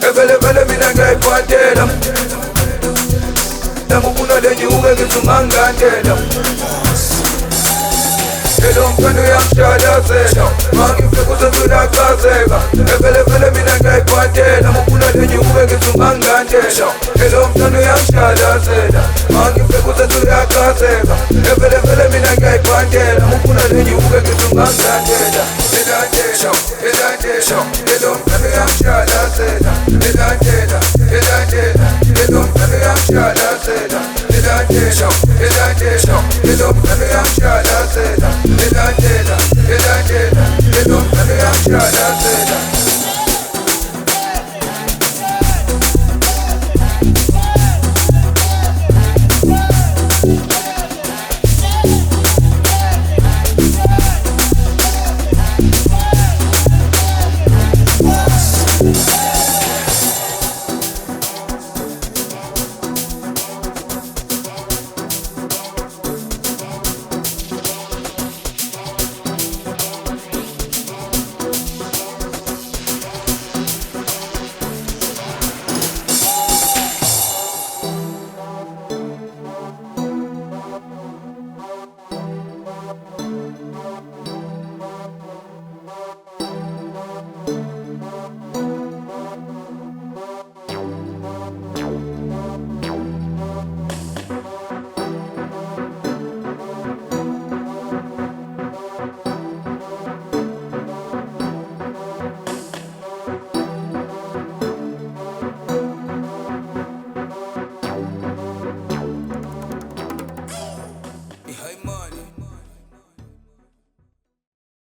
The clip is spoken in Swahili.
Evele mina ngayiphatela Namukuna lenye uke ngizungangandela Hello mkanu yamshadazela Mangifekuze ngulakazeka Evele mina ngayiphatela Namukuna lenye uke ngizungangandela Hello mkanu yamshadazela Mangifekuze ngulakazeka Evele mina ngayiphatela Namukuna lenye uke ngizungangandela Hello mkanu yamshadazela Hello mkanu yamshadazela Hello mkanu yamshadazela Hello mkanu yamshadazela